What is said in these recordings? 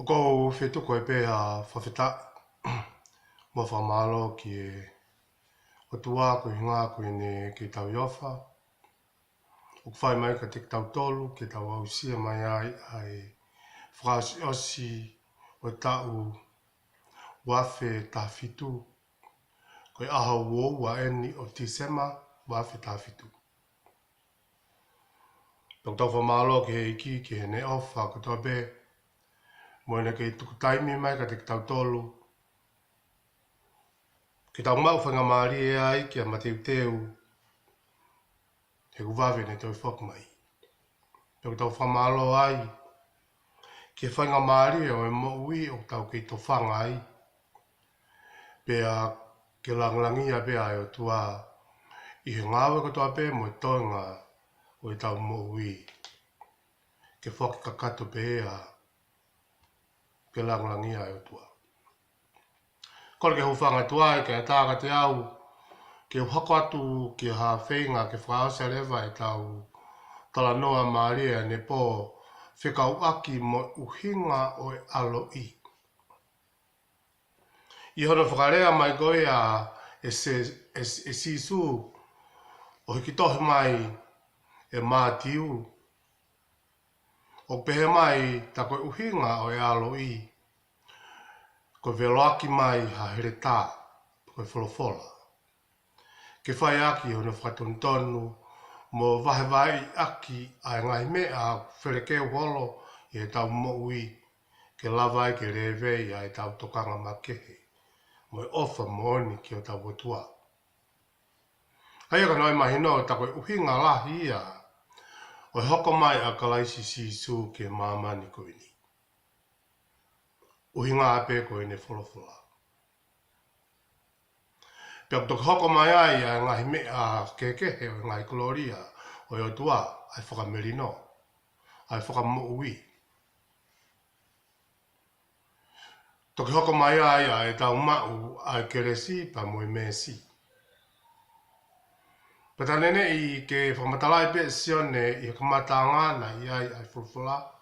O ko whetu koe pe a whawheta mo whamalo ki e o tua koe hinga koe ne ki tau iofa. O whai mai ka te tau tolu ki tau ausia mai ai whakasi osi o tau wafe ta fitu. Koe aha uoua eni o tisema wafe ta fitu. Tau whamalo ki he iki ki he ne ofa ko toa pe moena kei tuku taimi mai ka te tau tolu. Ki tau mau whanga maari e ai ki a mateu teu. He kuwawe ne toi whok mai. Tau tau whamalo ai. Ki e whanga maari o e mo ui o tau kei to whanga ai. Pea ke langlangia pea e o tua. I he ngāwe ko toa pe mo e toinga o e tau mo ui. Ke whok kakato pea. Ke langlangia e o tua. Kore ke hufanga tuai ke ataga te au. Ke hako atu ki ha whenga ke whaasa rewa e tau tala noa Maria ne po whekau aki mo uhinga o e alo i. I hono whakarea mai koe a e sisu o hiki tohi mai e mātiu. O pehe mai ta koe uhinga o e alo i. Ko veloaki mai ha here tā, koe wholofola. Ke whai aki hono whakatontonu, mo wahewai aki ai ngai mea wherekeu holo i e tau mo ui, ke lawai ke rewei ai tau tokanga makehe, mo e ofa mooni ki o tau watua. Hei aka noi mahino ta koe uhinga lahi ia, o hoko mai a kalaisi sisu ke mamani koe ni. Uhinga ape koe ne wholofola. Pea kutoka hoko mai ai a ngahi mea kekehe o ngai gloria o e o tua ai whakamerino, ai whakamoui. Toki hoko mai ai a e tau mau ai keresi pa moe mesi. Pata nene i ke whamatalai pe sione i kamata ngana i ai wholofola.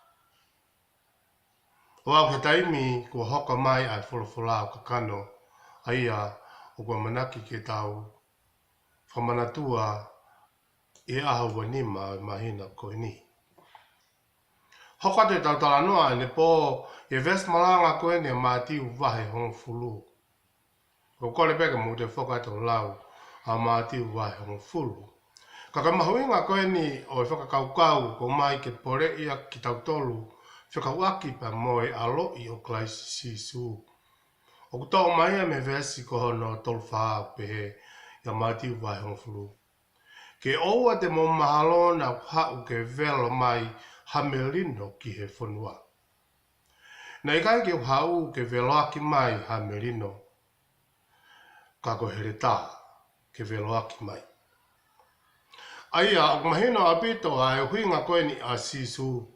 O au he taimi kua hoko mai ai wholofola o kakano ai a o kua manaki ke tau whamanatua e aha wanima o mahina koe ni. Hoko te tau tala noa ne po e ves malanga koe ni a mātiu wahe hong fulu. Ko kore peka mo te whakato lau a mātiu wahe hong fulu. Kaka mahuinga koe ni o e whakakaukau ko mai ke pore ia ki tau tolu whakauaki pa moe alo i o klaisi sisu. O kuto mai me vesi ko hono tolu whaa pehe ia mātiu wahe hong fulu. Ke oua te mo mahalo na hau ke velo mai hamelino ki he whanua. Nei kai ke hau ke velo aki mai hamelino. Kako here tā ke velo aki mai. Aia, o mahino apito a e huinga koe ni a sisu.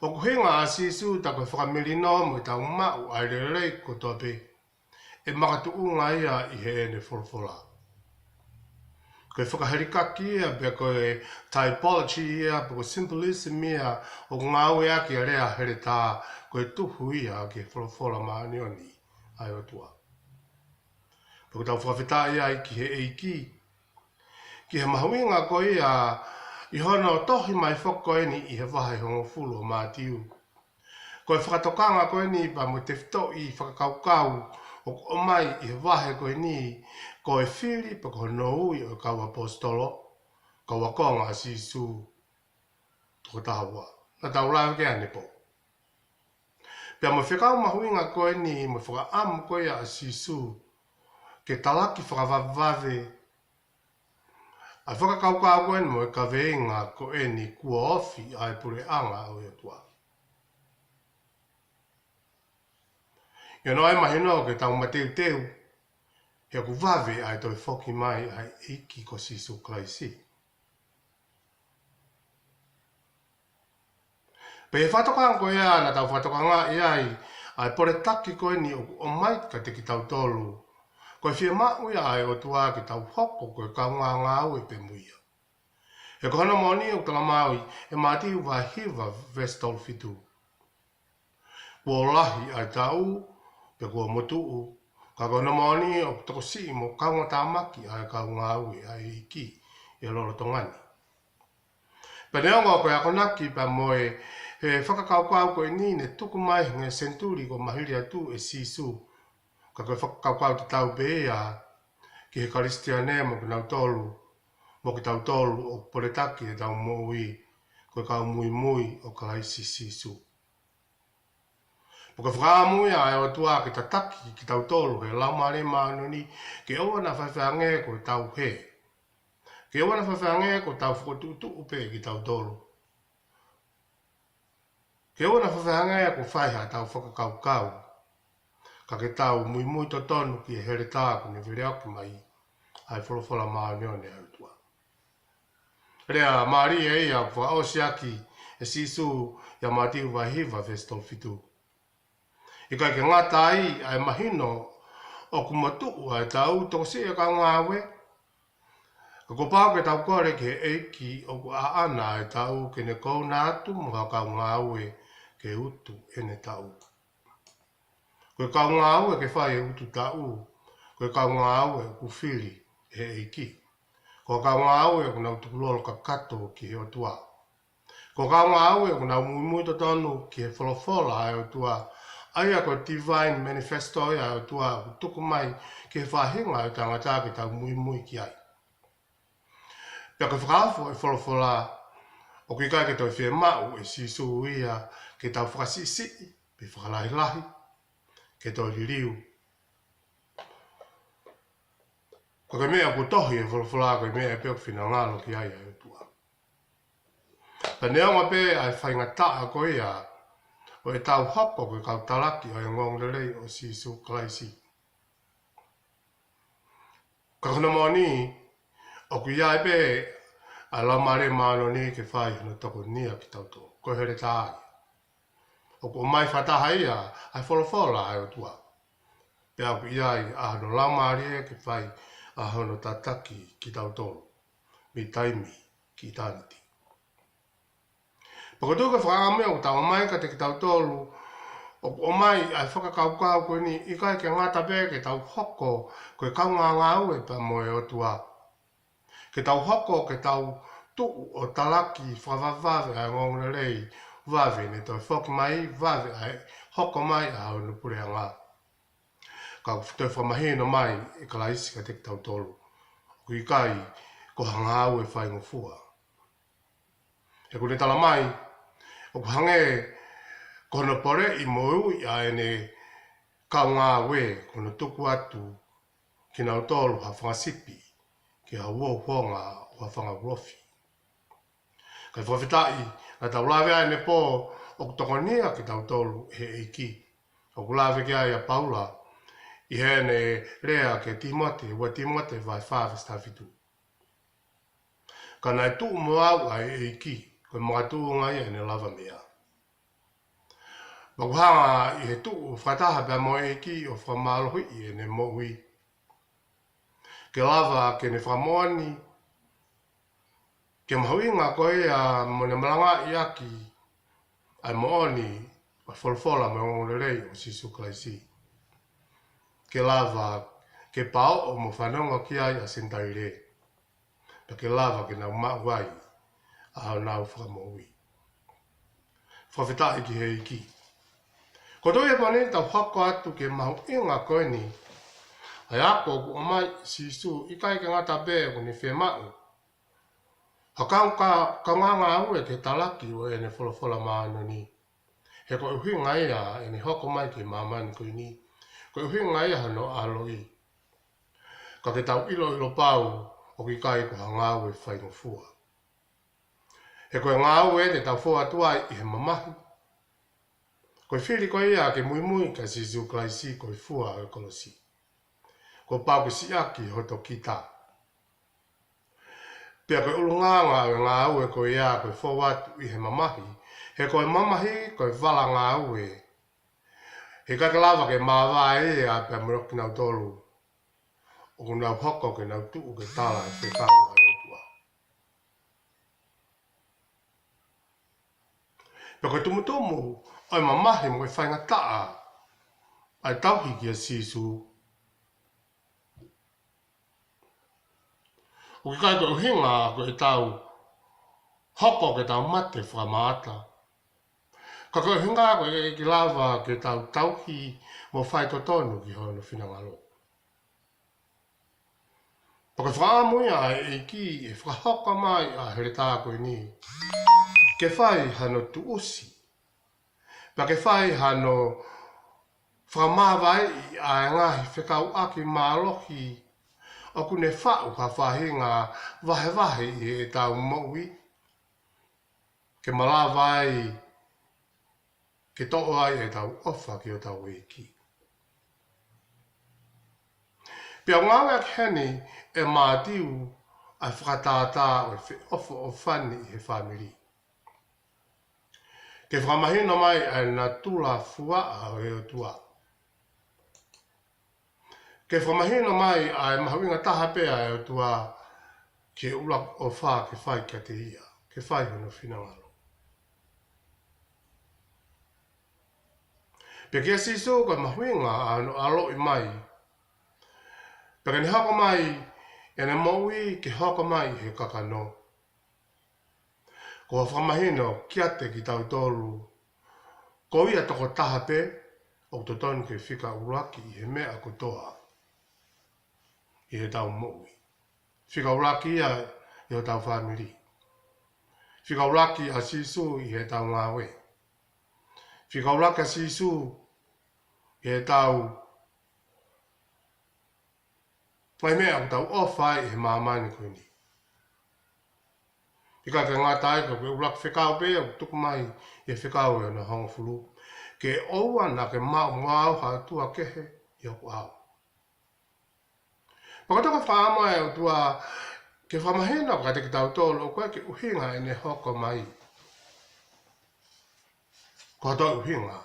O kuhinga a sisu ta koe whakamelino mo i tau mau ai rerei ko tope. E makatu unga ia i he ene wholofola. Koe whakaherikaki ia, pe koe typology ia, pe koe symbolism ia, o ngāwe aki a rea here tā, koe tuhu ia ke wholofola maanioni ai o tua. Pe koe tau whakawhita ia i ki he eiki, ki he mahuinga koe ia, i hono tohi mai whoko eni i he wahe hongo fulu o mātiu. Koe whakatokanga koe ni pa mo te whito i whakakaukau, o mai i he wahe koe ni, ko e whiri pa ko noui o kau apostolo, kau a konga sisu toko tahawua. Na tau lau ke ane po. Pea mo whekau mahuinga koe ni, mo whaka amu koe a sisu, ke talaki whakavavave, a whakakaukau koe ni mo e kaweinga koe ni kua ofi ai pure anga o e tua. Ia no ai mahino ke tau mateu teu, he ku vave ai toi whoki mai ai iki ko sisu klaisi. Pe he whatokanga koe a na tau whatokanga i ai pore taki koe ni o mai ka te ki tau tolu. Koe whia maui ai o tua ki tau hoko koe kaunga ngā ue pe muia. He kohana moni o tala maui e mātiu wa hiva vestol fitu. Puolahi ai tau, pe kua motu ka kona maoni o toko si mo kaunga tāmaki ai kaunga aui ai iki e lolo tongani. Pa neonga ko ako naki pa moe he whakakaukau ko e ni ne tuku mai nge senturi ko mahiri atu e sisu. Ka koe whakakaukau te tau bea ki he karistiane mo ki nau tolu, mo ki tau tolu o poretaki e tau moui, koe kau mui mui o ka haisi sisu. Poka whakamui a e o tua ki ta taki ki tau tolu he lau maare maano ni ke oa na whawhange ko tau he. Ke oa na whawhange ko tau whakotutu upe ki tau tolu. Ke oa na whawhange ko whaiha tau whakakaukau. Ka ke tau mui mui to tonu ki e here tāku ne vire aki mai ai wholawhala maano ne au tua. Rea maari e ia wha osiaki e sisu ya matiu wahiva vestol fitu. I kai ke ngata ai ai mahino o kumatu ai tau toko se ka ngawe. Ko pao ke tau kore ke eiki o ku aana ai tau ke ne kou nātu mga ka ngawe ke utu ene tau. Koe ka ngawe ke whai e utu tau. Koe ka ngawe ku whiri e eiki. Ko ka ngawe ku nau tukulolo ka kato ki he o tua. Ko ka ngawe ku nau mui to tonu ki he wholofola ai o tua. Aia ko divine manifesto ia o tua tuku mai ke whahinga o tangata ki tau mui ki ai. Pea ke whakawho e wholofola o ki kai ke toi whia mau e sisu ia ke tau whakasisi pe whakalahi lahi ke toi ririu. Ko ke mea ko tohi e wholofola ko mea e peo whina ngalo ki ai o tua. Pa neonga pe ai whainga taa ko ia o e tau hoko ko kau talaki o e ngong lelei o sisu klaisi. Ka kuna moni o ku iai pe a lau mare maano ni ke whai no toko nia ki tau tō. Ko here tāi. O ku mai whataha ia ai wholofola ai o tua. Pea ku iai a hano lau mare ke whai a hano tataki ki tau tō. Mi taimi ki taniti. Pako ka whakamea o tau mai ka te ki tau tōlu o mai ai whakakaukau koe ni i kai ke ngata pē ke tau hoko koe kaunga ngā ue pa moe o tua. Ke tau hoko ke tau tuu o talaki whawawave ai ngongna rei wave ne toi whoki mai wave ai hoko mai a hau nupure a ngā. Ka toi whamahina mai e ka laisi ka te ki tau tōlu. Ko i kai ko hanga ue whai ngofua. E kune tala mai o ku hange kono pore i mou i aene kaunga we kono tuku atu ki nau tolu ha whangasipi ki ha uohuonga o ha whangarofi. Kai whawhitai na tau lawe aene pō o ku tokonia ki tau tolu he eiki. O ku lawe ki aia Paula i hene rea ke Timote ua Timote vai whawes tawhitu. Ka nai tuu mo au ai eiki koe mga tuu ngai ene lava mea. Makuhanga i he tuu whataha pia mo eiki o whamalohi i ene mohui. Ke lava ke ne whamoani. Ke mahuinga koe a mone malanga i aki. Ai mooni a wholwhola me ngorerei o sisu klaisi. Ke lava ke pao o mo whanonga ki ai a sentaire. Pa ke lava ke nau mawai a hau nau whakamohui. Whawhita ki he iki. Ko toi e pane tau hako atu ke mahu inga koe ni. Ai ako ku o mai sisu i kai ke ngata bē ko ni whemau. Hakau ka nganga au e ke talaki o e ne wholawhola maano ni. He ko uhinga ia e ne hoko mai ke mamani koe ni. Ko uhinga ia hano aloi. Ka ke tau ilo pau o ki kai ko hangau e whaingofua. He koe ngau e te tau fua tuai i he mamahi. Koe whiri koe ia ke mui ka sisu klaisi koe fua e kolosi. Ko pau ke siaki hoto kita. Pea koe ulunganga e ngā ue koe ia koe fōwatu i he mamahi. He koe mamahi koe wala ngā ue. He kakalawa ke māwā e a pia mroki nau tolu. O nau hoko ke nau tuu ke tala e whekau ai otua. Pe koe tumutumu, ai mamahi mo e whainga taa, ai tauhi ki a sisu. O ki kai koe uhinga koe tau, hoko ke tau mate whamata. Ka koe uhinga koe ki lava ke tau tauhi mo whai to tonu ki hono whinangalo. Paka whaamuia e ki e whahoka mai a here tā koe ni. Ke whai hano tu usi. Pa ke whai hano whamawai a ngahi whekau aki mālohi o kune whau ka whahinga wahe e tau maui. Ke malawai ke to'o ai e tau ofa ki o tau eki. Pia ngawe ak heni e mātiu a whakatātā o o whani he whamiri. Ke whamahina mai e na tula fuaa o e o tua. Ke whamahina mai a mahawinga taha pea e o tua ke ulak o wha ke whai kia te ia. Ke whai hono whinangalo. Pia kia siso ka mahawinga a alo i mai. Pia ni hako mai e ne maui ke hako mai he kakano. Ko whamahino kia te ki tau tolu. Ko ia toko taha pe o to tonu ke whika uraki i he mea kutoa. I he tau maui. Whika uraki ia i he tau whamiri. Whika uraki a sisu i he tau ngawe. Whika uraki a sisu i he tau pai mea o tau ofai i he maamani koe ni. Ika ke ngā taika koe uraki whikau pe o tuku mai i he whikau e na hongo fulu. Ke oua na ke mau ngau ha tua kehe i oku au. Pakataka whaama e o tua ke whamahena ka te ki tau tōlu o koe ke uhinga e ne hoko mai. Ko tau uhinga.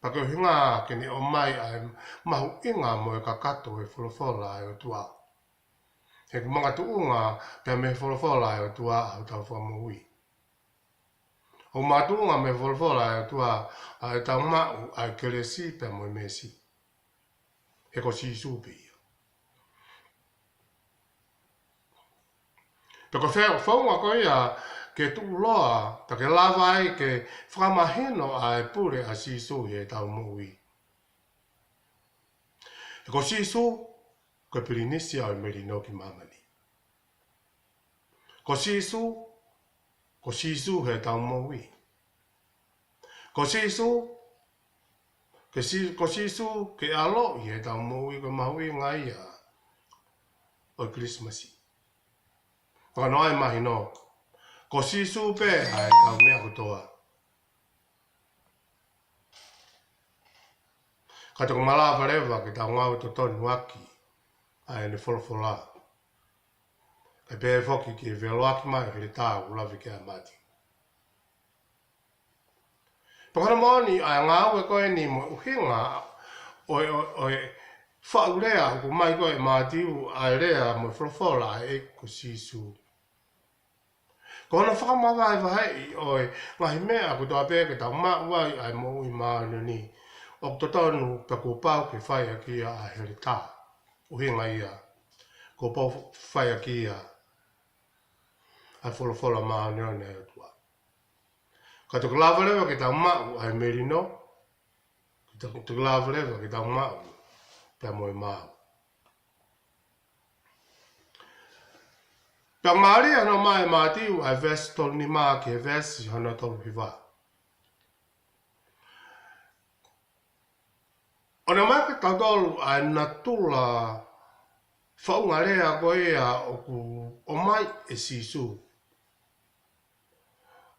Pake uhinga ke ni o mai ai mahu inga mo e kakato e wholofola e o tua. He kumanga tuunga pe me wholofola e o tua au tau whamuhui. O mātuunga me wholofola e o tua a e tau mau a e keresi pe mo e mesi. He ko si supi. Peko whaunga ko ia ke tu loa, ta ke lava ai ke whamahino a e pure a sisu he tau mui. E ko sisu, ko pirinisi au merino ki mamani. Ko sisu he tau mui. Ko sisu ke alo he tau mui ko maui ngai a o Christmasi. Waka noai mahi no. Ko sisu pe ai tau mea kutoa. Ka toko malawa rewa ki tau ngau to tonu aki. Ai ne wholofola. Ka pe foki ki e velo aki mai ki le tāu ulawi ki a mati. Pakana moni ai ngau e koe ni mo uhinga o whaurea ko mai koe mātiu ai rea mo wholofola e ko sisu. Ko hana whakamawai wahei oi ngahi mea ko toa pēke tau mauai ai moui maanu ni. O to tonu pa ko pau ke whai aki a here tā. Uhinga ia. Ko pau whai aki a. Ai wholofola maanu o ne tua. Ka tuku lawalewa ke tau mau ai merino. Ka tuku lawalewa ke tau mau. Pea moi mau. Pea maari hana mai mātiu ai vesi tolu ni maa ki he vesi hana tolu hiwa. Ona mai ke tau tolu ai natula whaunga rea ko ea o mai e sisu.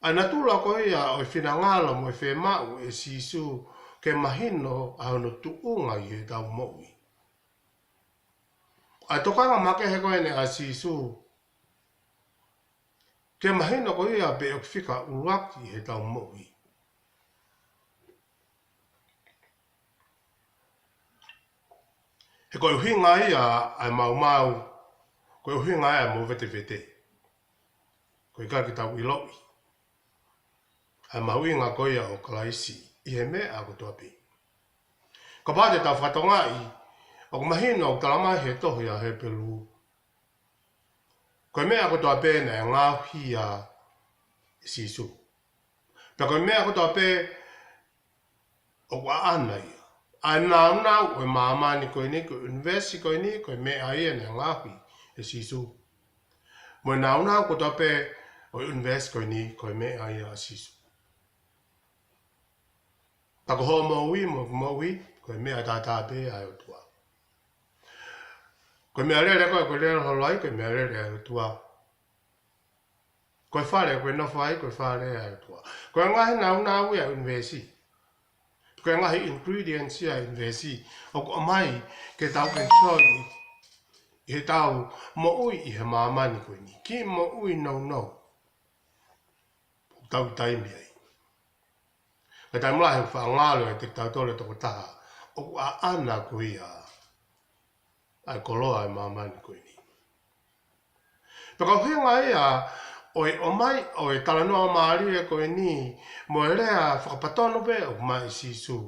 Ai natula ko ea o whinangala mo e whemau e sisu ke mahino a hono tuunga i he tau moui. Ai tokanga make he koe ne a sisu. Ke mahina ko ia pe o whika uraki he tau moui. He koe uhinga ia ai mau. Koe uhinga ia mo vete. Koe ka ki tau iloi. ai maui ngā koia o kalaisi i he mea a kutua pi. Ka pāte tau whatonga i o mahino o talamai he tohi a he pelu. Koe mea kutua pēna e ngāhi a sisu. Pea koe mea kutua pē o kua ana ia. Ai nau o mamani koe ni, koe universi koe ni, koe mea ia ne ngāhi e sisu. Mo nau kutua pē o universi koe ni, koe mea ia sisu. Tako ho maui, koe mea tātā pē ai o tua. Koe mea lere koe lere holai, koe mea lere ai o tua. Koe whare, koe nofo ai, koe whare ai o tua. Koe ngahi nau ia universi. Koe ngahi ingredients ia universi. O ko mai, ke tau enjoy i he tau mo ui i he mamani koe ni. Ki mo ui no. Tau taimi ai. Ka tai mula he whaangalo e te tau tole toko taha. O ku a ana ko ia. Ai koloa e mamani koe ni. Paka whianga ia, oi o mai, oi talanoa maari e koe ni, mo e rea whakapatono pe o mai sisu.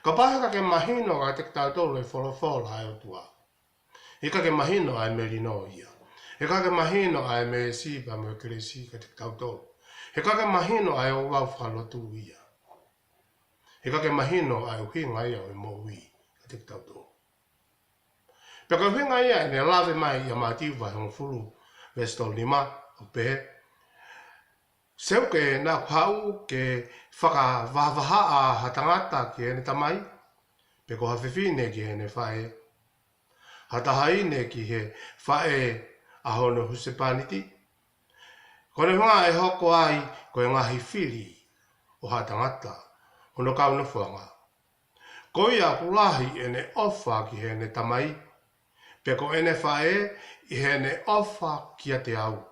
Ka paheka ke mahino ka te tau tole wholofola ai o tua. Ika ke mahino ai merino ia. Ika ke mahino ai me sipa mo keresi ka te tau tole. Ika ke mahino ai o wau whalotu ia. Ika ke mahino ai o hinga ia o mo ui ka te tau tole. Peka hinga ia e ne lave mai ia mātiwa hong furu vesto lima o pehe. Seu ke nā kuhau ke whakawahwaha a hatangata ki ene tamai. Peko hawhiwhine ki ene whae. Hatahaine ki he whae a hono husepaniti. Kone hunga e hoko ai koe ngahi whiri o hatangata. Hono kauna whanga. Koe a kulahi ene ofa ki ene tamai. Peko ene whae i hene ofa kia te au.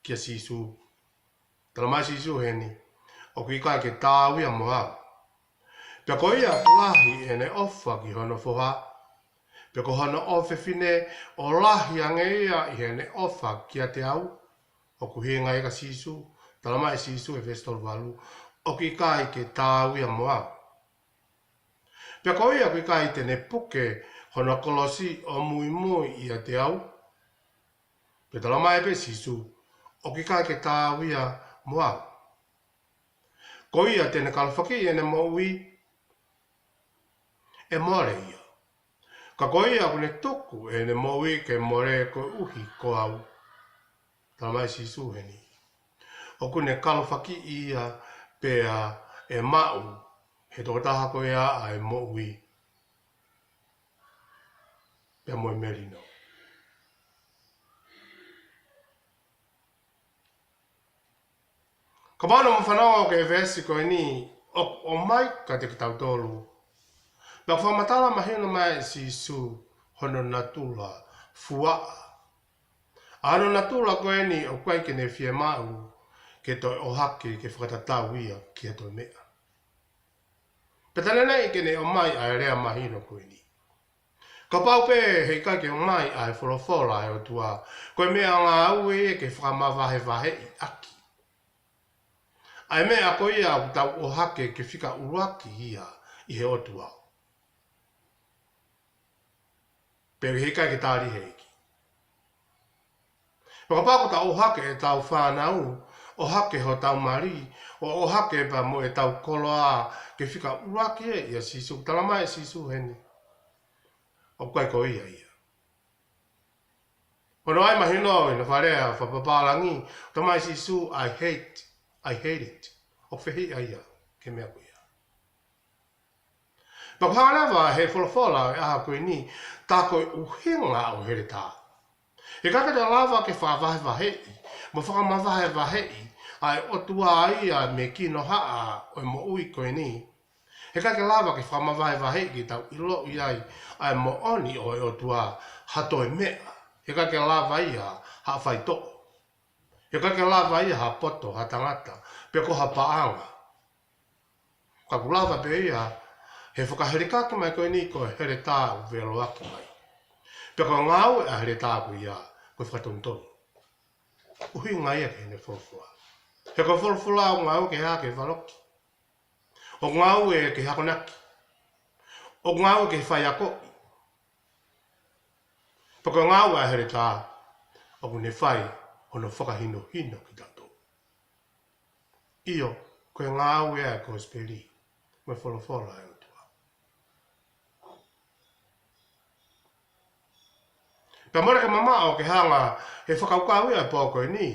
Kia sisu. Talamai sisu heni. O ki kai ke tāwia mo au. Peko ia kulahi ene ofa ki hono whoha. Peko hono ofe fine o lahi ange ia i hene ofa kia te au. O kuhinga eka sisu. Talamai sisu e vestol walu. O ki kai ke tāwia mo au. Peko ia ki kai tene puke hono kolosi o mui ia te au. Pe talamai pe sisu. O ki kai ke tāwia mo au. Ko ia tene kalawhaki ene mo ui. E more ia. Ka ko ia kune tuku ene mo ui ke more ko uhi ko au. Talamai sisu heni. O kune kalawhaki ia pea e mau. He toko taha ko ia a e mo ui. Pea mo e merino. Ka mana mo whanau ke vesi koe ni, o mai ka te kitau tolu. Pea whamatala mahina mai sisu hono natula fuaa. Ano natula koe ni o koe ke ne fie mau ke toi o hake ke whakatatau ia ki he toi mea. Petane nei ke ne o mai a rea mahina koe ni. Ka pau pe hei kai ke o mai ai wholofola ai o tua. Koe mea ngā ue e ke whakamawahe i aki. Ai mea koe ia u tau o hake ke whika uruaki ia i he otua. Pero hei kai ke tāri heiki. Paka pako ta o hake e tau whanau, o hake ho tau mari, o hake pa mo e tau koloa ke whika uruaki e ia sisu. Talamai sisu heni. O koe ko ia ia. Hono ai mahino ina wharea whapapalangi, tamai sisu I hate it. O whehi ai ia, ke mea koe ia. Paka hārewa he wholofola e aha koe ni, tā koe uhinga o here tā. E kaka te lava ke whāwahe wahei, mo whakamawahe wahei, ai otua ai a me kino haa o mo ui koe ni. He kake lava ke whamawahe wahei ki tau ilo i ai mo oni o e otua hato e mea. He kake lava ia ha whaito. He kake lava ia ha poto, ha tangata, pe ko ha paanga. Ka ku lava pe ia, he whakaherikaki mai koe ni koe here tā u velo aki mai. Pe ko ngau e a here tā koe ia, koe whakatontoni. Uhi ngai ake hene whofua. He ko fulfula o ngau ke ha ke whaloki. O ngau e ke hakonaki. O ngau ke whai ako. Pako ngau a here tā. O kune whai o no whakahino hino ki tato. Io, koe ngau e a ko speri. Me wholofola e o tua. Pea mora ke mama o ke hanga he whakaukau e pōko e ni.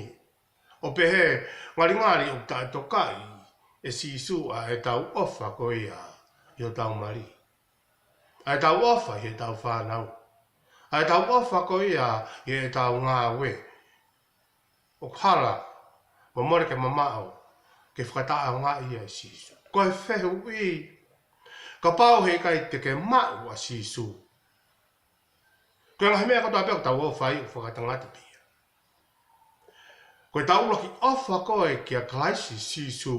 O pehe ngari o tai tokai e sisu a e tau ofa ko ia i o tau mari. A e tau ofa i e tau whanau. A e tau ofa ko ia i e tau ngā we. O kara, mo more ke mamao ke whakataa ngā ia e sisu. Ko e whehu i. Ka pau he kai te ke mau a sisu. Ko e ngahi mea katoa peo tau ofa i o whakatangata pia. Ko e tau loki ofa koe ki a klaisi sisu.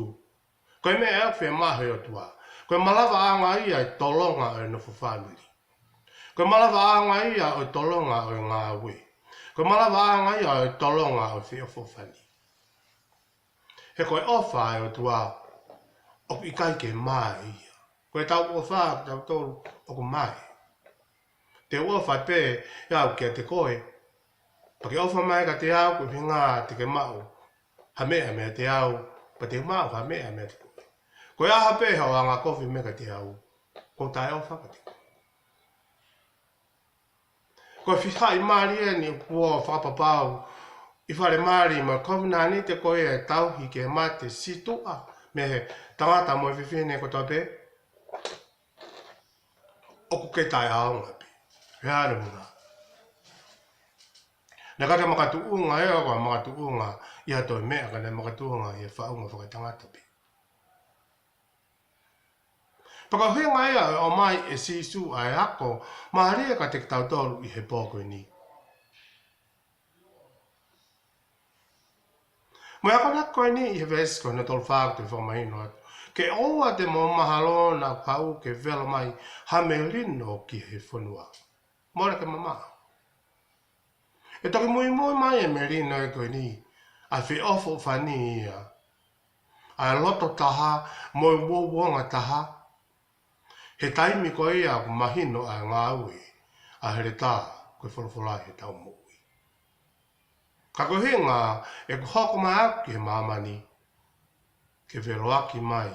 Ko e mea e whea mahe o tua. Ko e malawa anga ia e tolonga o e nofo whanuri. Ko e malawa anga ia o e tolonga o e ngā we. Ko e malawa anga ia o e tolonga o e whio fofani. He ko e ofa e o tua o i kai ke mai ia. Ko e tau ofa tau tolu o ko mai. Te ofa pe iau kia te koe. Pa ke ofa mai ka te au ko whingā te ke mau. Ha mea mea te au. Pa te mau ha mea mea te koe. Ko e aha pe hau a ngā kofi me ka te au. Ko tae ofa ka te koe. Ko e whihai maari e ni kua whakapapau. I whare maari ma kovina ni te koe e tauhi ke mate situa. Me he tangata mo e whiwhine ko tape. Oku ke tae aonga pe. Reare muna. Nā kaka makatuunga e oka makatuunga i hato e mea ka ne makatuunga i e whaunga whakatangata pe. Paka huenga ea o mai e sisu ai ako, maharia ka te tautolu i he pōko ni. Mo ako nako e ni i he vesko na tolu whāku te whamahino atu. Ke oa te mo mahalo na pau ke vela mai hame rino ki he whanua. Mora ke mama. E toki mui mai e me rino e koe ni. Ai whi ofo whani ia. Ai loto taha, mo i wōwonga taha. He taimi ko ia ko mahino a ngā ui, a here tā koe wholawholai he tau mōi. Ka koe he ngā e ko hoko mai au ki he māmani, ke vero aki mai,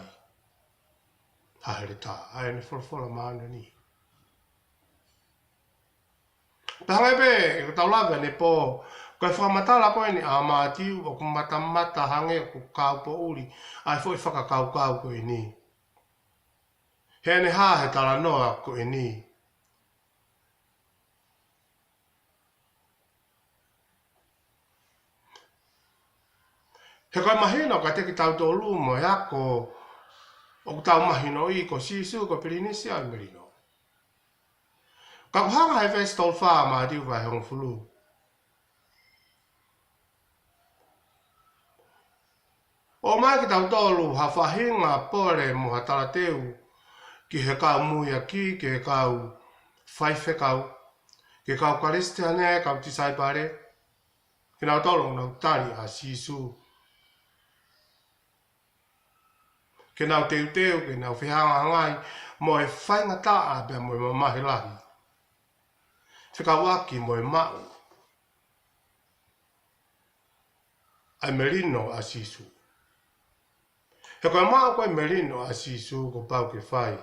a here tā, a e ne wholawhola maana ni. Pahanga pe, e ko tau lawe ne pō, koe whamatala koe ni a mātiu o ko matamata hange o ko kaupo uri, a e fo i whakakaukau koe ni. He ne hā he tala noa ko e ni. He koe mahino ka teki tau tō lumo e ako o tau mahino i ko sisu ko pirinisi au merino. Ka kuhanga he festol wha ma diu vai hong fulu. O mai ki tau tōlu ha whahinga pore mo ha tala teu ki he kau muia ki, ki he kau whaife kau, ki he kau kariste ane, kau tisai pare, ki nau tolu nau tari a sisu. Ki nau teu teu, ki nau whihanga ngai, mo e whainga taa bea mo e mamahi lahi. Whikawaki mo e mau. Ai merino a sisu. He koe mau koe merino a sisu ko pau ke whai.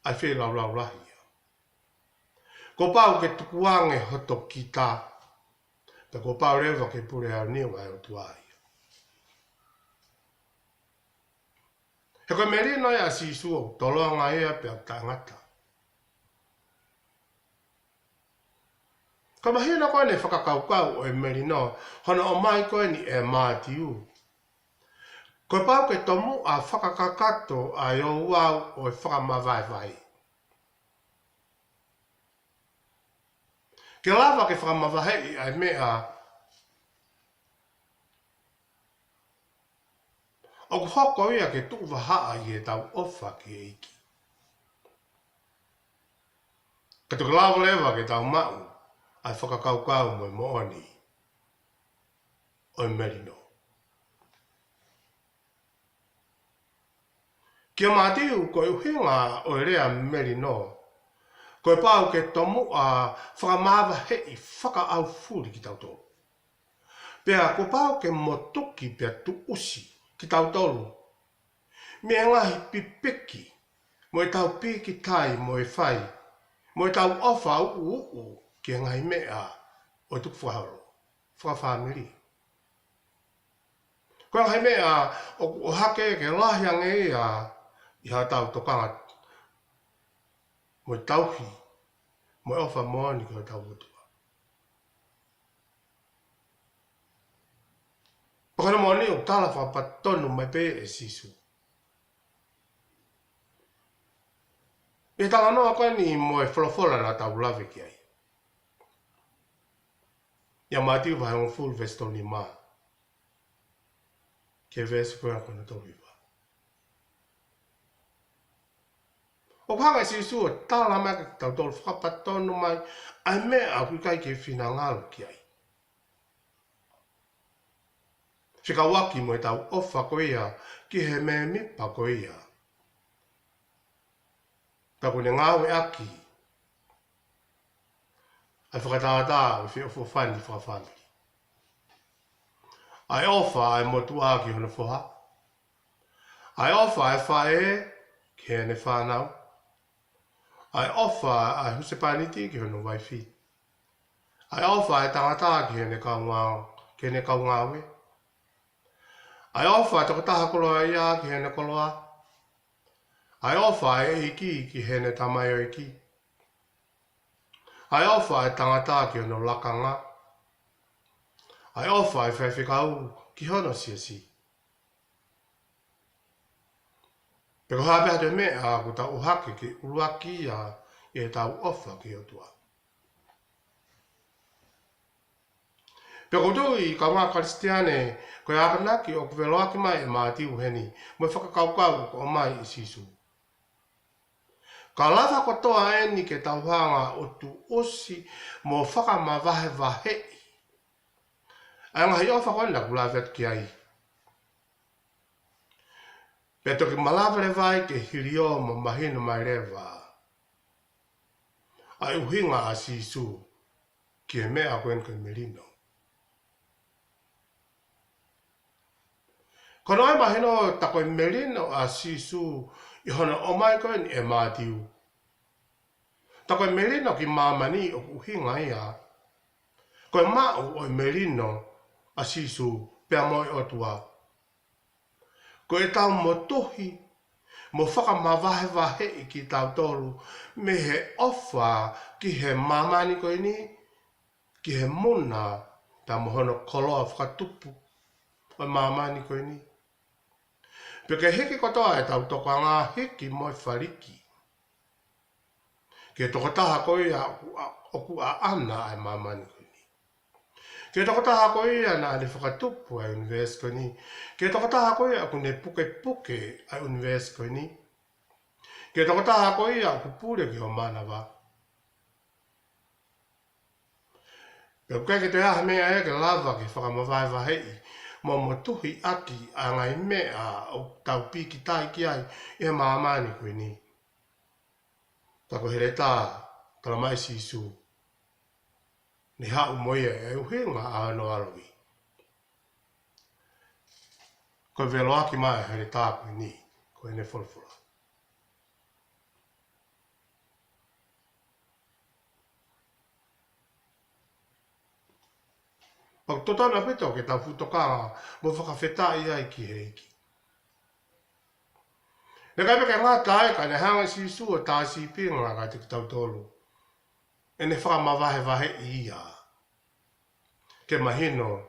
Ai whi lau lahi. Ko pau ke tukuange hoto ki tā. Te ko pau rewa ke pure au niu ai o tuai. He koe merino e a sisu o toloanga ea pe au tangata. Ka mahina koe ne whakakaukau o e merino, hana o mai koe ni e mātiu. Koe pau ke tomu a whakakakato a i o uau o e whakamawaiwai. Ke lawa ke whakamawahei ai mea o ku hoko ia ke tuwa haa i e tau ofa ki eiki. Ka tuka lawa lewa ke tau mau ai whakakaukau mo e mooni o e merino. Kia mātiu koe uhinga o rea meri no. Koe pāu ke tomu a whakamāwa hei whaka au furi ki tautoro. Pea ko pāu ke motoki pea tu usi ki tautoro. Mea ngahi pipeki, mo e tau piki tai mo e whai, mo e tau ofa uu ki ngahi mea o tuku whaharo, whakawhamiri. Koe ngahi mea o hake ke lahiange ia i ha tau tokanga mo e tauhi, mo e ofa moani ki o tau utua. Pakana moani o tala whapatonu mai pe e sisu. E tala noa koe ni mo e wholofola na tau lawe ki ai. Ia mātiu vai on full vestoni maa. Ke vesu koe ako na tau viva. O panga e sisu o tala mea ki tau tolu whapatonu mai, ai mea a kui kai ke whina ngalo ki ai. Whika waki mo e tau ofa koe ia, ki he mea mipa koe ia. Ka kone ngāwe aki, ai whakatātā o whi ofo whani whakawhamiri. Ai ofa ai motu aki hona whoha. Ai ofa ai whae ki hene whanau. Ai ofa ai husepaniti ki hona waifi. Ai ofa ai tangata ki hene kaungāwe. Ai ofa ai takataha koloa ia ki hene koloa. Ai ofa ai iki ki hene tamai o iki. Ai ofa ai tangata ki hona lakanga. Ai ofa ai whaiwhikau ki hono siasi. Peko hapea te mea ku tau uhake ki uruaki ia e tau ofa ki otua. Peko tui ka ngā karistiane koe akanaki o kuweloaki mai e mātiu heni mo whakakaukau ko o mai i sisu. Ka lava kotoa eni ke tau hanga o tu osi mo whakamawahe wahei. Ai ngahi ofa koe na kulawet ki ai. Pea toki malawale vai ke hirio mo mahino mai rewa. Ai uhinga a sisu ki e mea koen koe merino. Kono ai mahino ta koe merino a sisu i hona o mai koen e mātiu. Ta koe merino ki mamani o uhinga ia. Koe mau o merino a sisu pea moi o tua. Ko e tau mo tohi, mo whakamawahe wahe i ki tau tolu, me he ofa ki he mamani koe ni, ki he muna, ta mohono koloa whakatupu, o mamani koe ni. Peke heki kotoa e tau toka ngā heki moi whariki. Ke toko taha koe a oku a ana ai mamani koe ni. Ke toko taha koe ia na ale whakatupu ai universe koe ni. Ke toko taha koe a kune puke ai universe koe ni. Ke toko taha koe ia ku pure ki o manawa. Pea kukai ke te aha mea e ke lava ki whakamawai wahei. Mo motuhi aki a ngai mea o tau piki tai ki ai e maamani koe ni. Tako here tā, kala mai sisu. Ni hau moia e uhinga a no aloi. Koe velo aki mai here tā koe ni, koe ne wholwhora. Pau totana pito ke tau futokanga mo whakawhetai ai ki heiki. Ne kai peke ngata e ka ne hanga sisu o tā si pinga ka te tau tolu. E ne whakamawahe wahe ia. Ke mahino.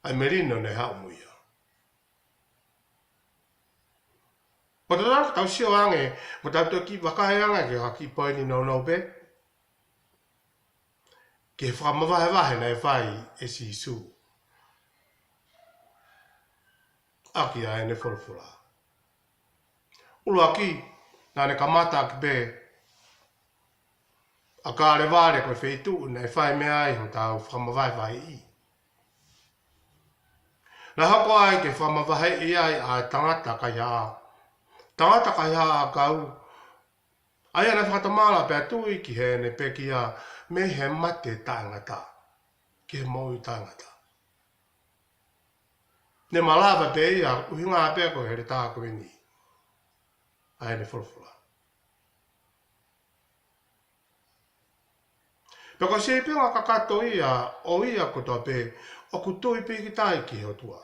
Ai merino ne hau muia. Ko te tau tau sio ange, mo tau tau ki wakahe anga ke haki poini nau nau pe. Ke whakamawahe wahe nei whai e sisu. Aki a ene wholwhora. Ulu aki, nā ne kamata ki be. A kāre wāre koe wheitu, nei whai mea ai ho tau whakamawai whai i. La hako ai ke whamawahai i ai a tangata kai a. Tangata kai a kau. Ai ana whakamala pe atui ki he ne pe ki a me he mate tangata. Ke mo i tangata. Ne malawa pe ia uhinga a pe ko he re tāko e ni. Ai ne whulawhula. Peko se pe ngā kakato ia o ia kotoa pe o kutoi pe ki tai ki ho tua.